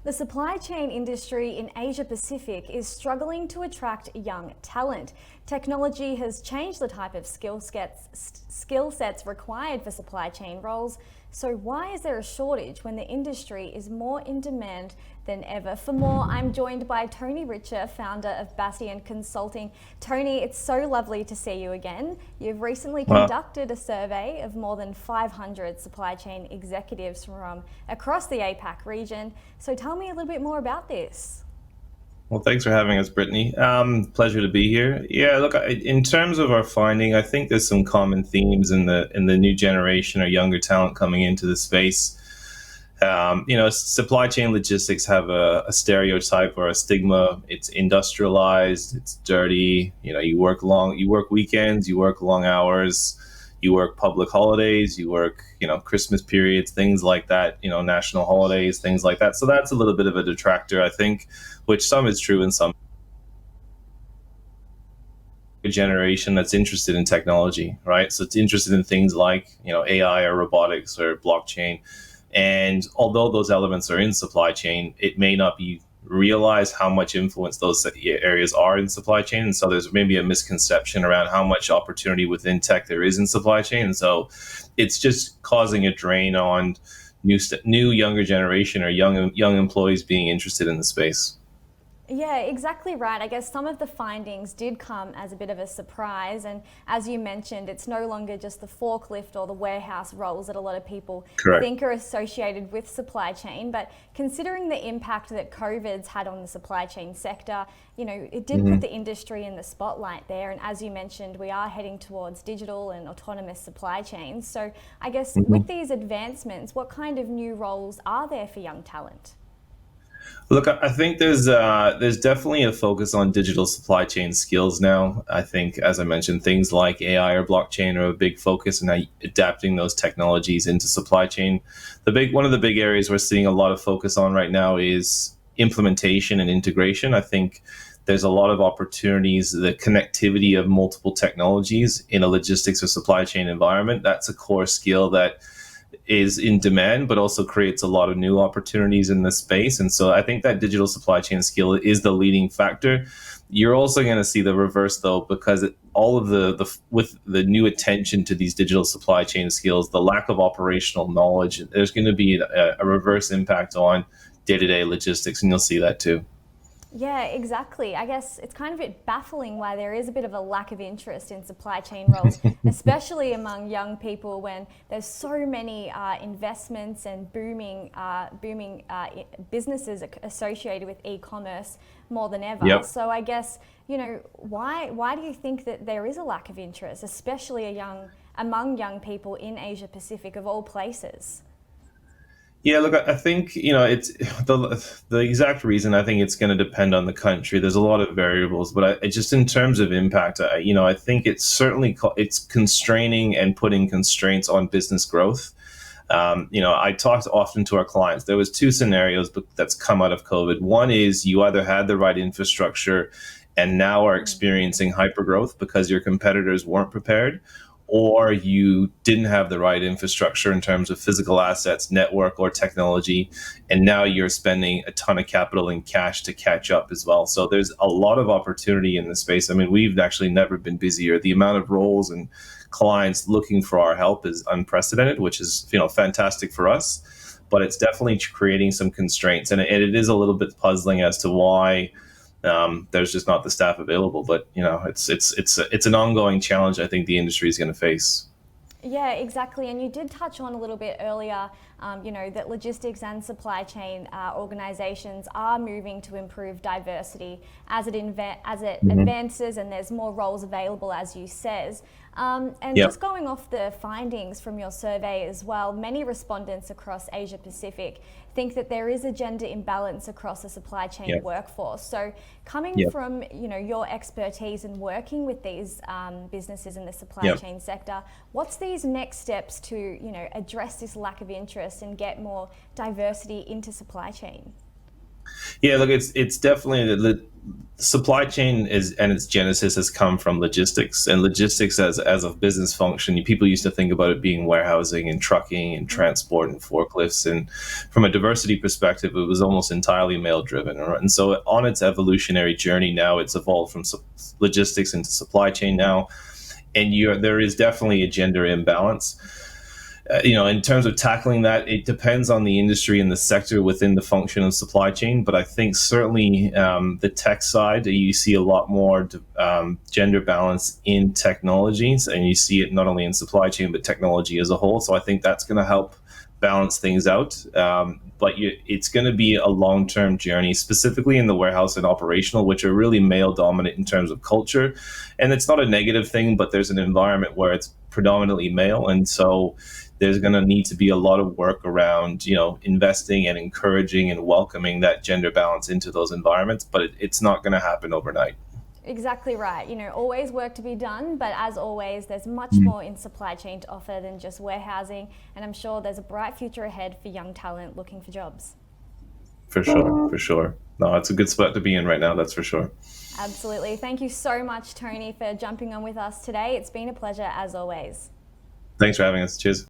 The supply chain industry in Asia Pacific is struggling to attract young talent. Technology has changed the type of skill sets required for supply chain roles. So why is there a shortage when the industry is more in demand than ever? For more, I'm joined by Tony Richer, founder of Bastion Consulting. Tony, it's so lovely to see you again. You've recently conducted a survey of more than 500 supply chain executives from across the APAC region. So tell me a little bit more about this. Well, thanks for having us, Brittany. Pleasure to be here. Yeah, look, in terms of our finding, I think there's some common themes in the new generation or younger talent coming into the space. Supply chain logistics have a stereotype or a stigma. It's industrialized, it's dirty. You work weekends, you work long hours, you work public holidays, you work, Christmas periods, things like that, national holidays, things like that. So that's a little bit of a detractor, I think, which some is true and some generation that's interested in technology, right? So it's interested in things like, AI or robotics or blockchain. And although those elements are in supply chain, it may not be realized how much influence those areas are in supply chain. And so there's maybe a misconception around how much opportunity within tech there is in supply chain. And so it's just causing a drain on new younger generation or young employees being interested in the space. Yeah, exactly right. I guess some of the findings did come as a bit of a surprise. And as you mentioned, it's no longer just the forklift or the warehouse roles that a lot of people Correct. think are associated with supply chain. But considering the impact that COVID's had on the supply chain sector, it did put the industry in the spotlight there. And as you mentioned, we are heading towards digital and autonomous supply chains. So I guess with these advancements, what kind of new roles are there for young talent? Look, I think there's definitely a focus on digital supply chain skills now. I think, as I mentioned, things like AI or blockchain are a big focus, and adapting those technologies into supply chain. One of the big areas we're seeing a lot of focus on right now is implementation and integration. I think there's a lot of opportunities, the connectivity of multiple technologies in a logistics or supply chain environment. That's a core skill that is in demand, but also creates a lot of new opportunities in this space. And so I think that digital supply chain skill is the leading factor. You're also going to see the reverse, though, because all of with the new attention to these digital supply chain skills, the lack of operational knowledge, there's going to be a reverse impact on day-to-day logistics, and you'll see that too. Yeah, exactly. I guess it's kind of a bit baffling why there is a bit of a lack of interest in supply chain roles, especially among young people when there's so many investments and booming businesses associated with e-commerce more than ever. Yep. So I guess, why do you think that there is a lack of interest, especially among young people in Asia Pacific of all places? Yeah, look, I think it's the exact reason. I think it's going to depend on the country. There's a lot of variables, but just in terms of impact, I think it's certainly it's constraining and putting constraints on business growth. I talked often to our clients. There was two scenarios that's come out of COVID. One is you either had the right infrastructure and now are experiencing hypergrowth because your competitors weren't prepared, or you didn't have the right infrastructure in terms of physical assets, network, or technology, and now you're spending a ton of capital and cash to catch up as well. So there's a lot of opportunity in this space. I mean, we've actually never been busier. The amount of roles and clients looking for our help is unprecedented, which is fantastic for us, but it's definitely creating some constraints, and it is a little bit puzzling as to why there's just not the staff available. But it's an ongoing challenge I think the industry is going to face. Yeah, exactly. And you did touch on a little bit earlier, that logistics and supply chain organizations are moving to improve diversity as it advances and there's more roles available, as you says. And Yep. just going off the findings from your survey as well, many respondents across Asia Pacific think that there is a gender imbalance across the supply chain Yep. workforce. So coming Yep. from your expertise and working with these businesses in the supply Yep. chain sector, what's these next steps to address this lack of interest and get more diversity into supply chain? Yeah, look, it's definitely the supply chain is, and its genesis has come from logistics, and logistics as a business function. People used to think about it being warehousing and trucking and transport and forklifts, and from a diversity perspective, it was almost entirely male driven. Right? And so, on its evolutionary journey, now it's evolved from logistics into supply chain now, and there is definitely a gender imbalance. In terms of tackling that, it depends on the industry and the sector within the function of supply chain. But I think certainly the tech side, you see a lot more gender balance in technologies, and you see it not only in supply chain but technology as a whole. So I think that's going to help balance things out. But it's going to be a long-term journey, specifically in the warehouse and operational, which are really male-dominant in terms of culture. And it's not a negative thing, but there's an environment where it's predominantly male, and so there's going to need to be a lot of work around, investing and encouraging and welcoming that gender balance into those environments. But it's not going to happen overnight. Exactly right. Always work to be done, but as always, there's much more in supply chain to offer than just warehousing, and I'm sure there's a bright future ahead for young talent looking for jobs. For sure, for sure. No, it's a good spot to be in right now, that's for sure. Absolutely. Thank you so much, Tony, for jumping on with us today. It's been a pleasure as always. Thanks for having us. Cheers.